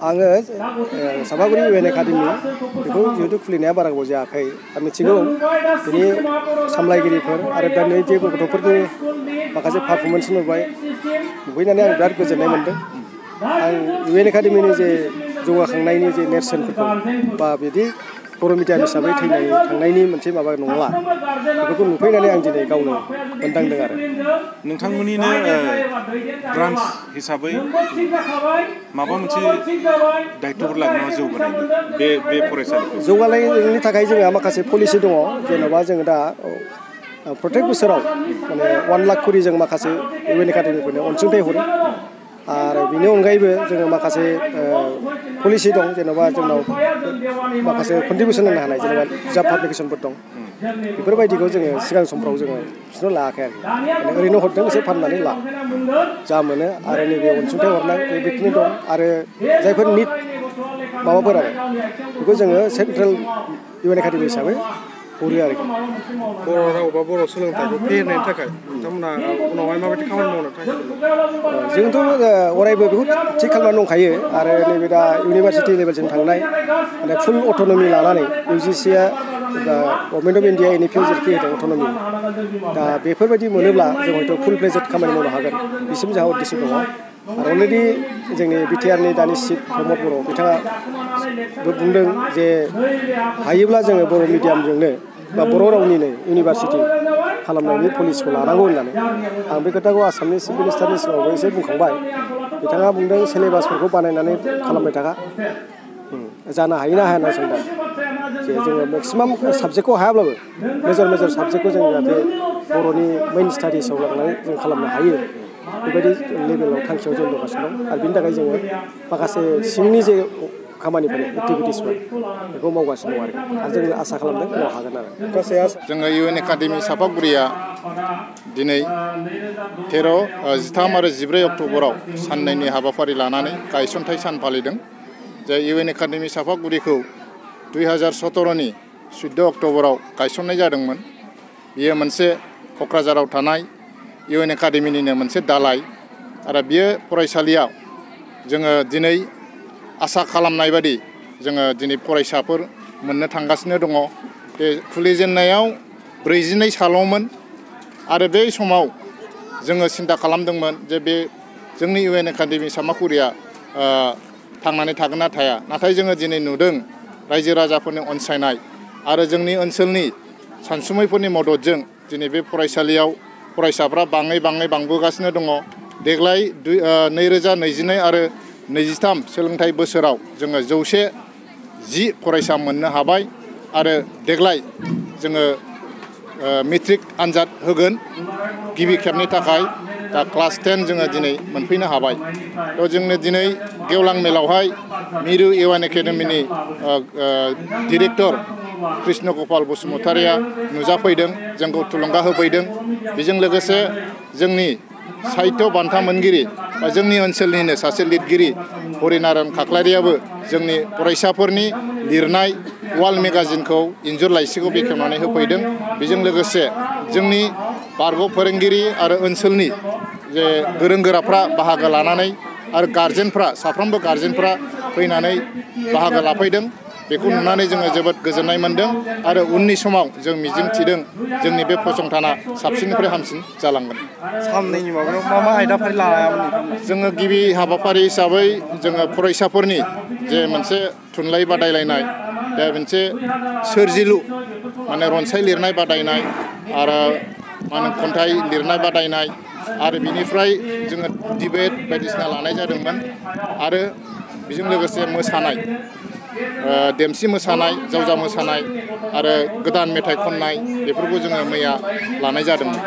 आङो सापागुरि इउएन एकाडेमि बेखौ जिहेतु खुलिनाया बारा गोबाव जायाखै आं मिथिगौ बिनि सामलायगिरिफोर आरो दा नै जे गथ'फोरनि माखासे पारफरमेन्स नुफैनानै आं बिराद गोजोननाय मोनदों। आं इउएन एकाडेमिनि जे जौगाखांनायनि जे नेरसोनफोरखौ बा बिदि बर' मिडियाम हिसाबै थांनायनि मोनसे माबा नंला बेफोरखौ नुफैनानै आं दिनै गावनो मोनदांदों आरो नोंथांमोननिनो ब्रान्स हिसाबै माबा मोनसे दायित्वफोर लागोन जौगानायनि बे फरायसालिखौ जौगानायनि थाखाय जोंहा माखासे पलिसि दङ। जेन'बा जोङो दा प्रत्येक बोसोराव माने 1 लाख करि जों माखासे इउएन एकाडेमिफोरनो अनसुंथाइ हरो आरो बेनि अनगायैबो जोङो माखासे पलिसि दं। जेन'बा जोंनाव माखासे कन्ट्रिबिउसन होनो हानाय जेनेबा बिजाब पाब्लिकेसनफोर दं। बेफोरबायदिखौ जोङो सिगां समफ्राव जोङो बिसोरनो लायाखै आरो माने ओरैनो हरदों एसे फाननानै ला जा मोनो आरो नैबे अनसुंथाइ हरनाय बेखिनि दं आरो जायफोर निट माबाफोर आरो बेखौ जोङो सेन्ट्रेल इउएन एकाडेमि हिसाबै हरो आरो बर' राव बा बर' सोलोंथाइखौ फेहेरनायनि थाखाय नोंथांमोना उनावहाय माबायदि खामानि मावनो थाखाय जोंथ' अरायबो बेखौ थिग खालामनानै दंखायो आरो नैबे दा इउनिभारसिटि लेभेलसिम थांनाय माने फुल अट'नमि लानानै इउजिसिआ गभर्नमेन्ट अफ इन्डिया एनइपिआव जेरैखि होदों अट'नमि दा बेफोरबायदि मोनोब्ला जों हयथ' फुल फ्लेजेड खामानि मावनो हागोन बिसिम जोंहा उद्देश्य दङ। आरो अलरेडि जोंनि बिटिआरनि दानि चिफ प्रमद बर' बिथाङा बुंदों जे हायोब्ला जोङो बर' मिडियामजोंनो बा बर' रावनिनो इउनिभारसिटि खालामनायनि पलिसिखौ लानांगौ होननानै आं बे खोथाखौ आसामनि चिफ मिनिस्टारनि सिगाङावबो एसे बुंखांबाय। बिथाङा बुंदों सिलेबासफोरखौ बानायनानै खालामबाय थाखा जानो हायो ना हाया होनना सोंदों जे जोङो मेक्सिमाम साबजेक्टखौ हायाब्लाबो मेजर साबजेक्टखौ जों जाहाथे बर'नि मेइन स्टाडिसाव लांनानै जों खालामनो हायो बेबायदि लेभेलाव थांखियाव जों दंगासिनो दं आरो बिनि थाखाय जोङो माखासे सिंनि जे खामानिफोर एक्टिभिटिसफोर बेखौ मावगासिनो दं आरो जों आसा खालामदों उनाव हागोन आरो गासै जोङो इउएन एकाडेमि सापागुरिया दिनै 13 आरो 14 अक्ट'बराव साननैनि हाबाफारि लानानै गायसनथाइ सान फालिदों। जे इउएन एकाडेमि सापागुरिखौ 2017नि 14 अक्ट'बराव गायसननाय जादोंमोन। बियो मोनसे क'क्राझाराव थानाय इउएन एकाडेमिनिनो मोनसे दालाय आरो बियो फरायसालियाव जोङो दिनै आसा खालामनाय बादि जोङो दिनै फरायसाफोर मोननो थांगासिनो दङ। बे खुलिजेननायाव 42 साल'मोन आरो बे समाव जोङो सिन्था खालामदोंमोन जे बे जोंनि इउएन एकाडेमि सापागुरिया थांनानै थागोन ना थाया। नाथाय जोङो दिनै नुदों रायजो राजाफोरनि अनसायनाय आरो जोंनि ओनसोलनि सानसुमैफोरनि मददजों दिनै बे फरायसालियाव फरायसाफ्रा बांबोगासिनो दङ। देग्लाय 2022 आरो 23 सोलोंथाइ बोसोराव जोङो 110 फरायसा मोननो हाबाय आरो देग्लाय जोङो मेट्रिक आनजाद होगोन गिबि खेबनि थाखाय दा क्लास 10 जोङो दिनै मोनफैनो हाबाय। थ' जोंनो दिनै गेवलां मेलावहाय मिरु इउएन एकाडेमिनि डिरेक्टर कृष्ण गपाल बसुमतारिया नुजाफैदों जोंखौ थुलुंगा होफैदों। बेजों लोगोसे जोंनि साहित्य बान्था मोनगिरि बा जोंनि ओनसोलनिनो सासे लिरगिरि हरिनारायण खाख्लारियाबो जोंनि फरायसाफोरनि लिरनाय वाल मेगाजिनखौ इन्जुर लाइसिखौ बेखेवनानै होफैदों। बेजों लोगोसे जोंनि बारग' फोरोंगिरि आरो ओनसोलनि जे गोरों गोराफ्रा बाहागो लानानै आरो गार्जेनफ्रा साफ्रोमबो गार्जेनफ्रा फैनानै बाहागो लाफैदों। बेखौ नुनानै जोङो जोबोद गोजोननाय मोनदों आरो उननि समाव जों मिजिं थिदों जोंनि बे फसंथाना साबसिननिफ्राय हामसिन जालांगोन। साननैनि माबायाव मा आयदाफारि लायामोन जोङो गिबि हाबाफारि हिसाबै जोङो फरायसाफोरनि जे मोनसे थुनलाइ बादायलायनाय बे मोनसे सोरजिलु माने रनसाय लिरनाय बादायनाय आरो खन्थाइ लिरनाय बादायनाय आरो बिनिफ्राय जोङो डिबेट बायदिसिना लानाय जादोंमोन आरो बेजों लोगोसे मोसानाय देमसि मोसानाय जावजा मोसानाय आरो गोदान मेथाइ खननाय बेफोरखौ जोङो मैया लानाय जादोंमोन।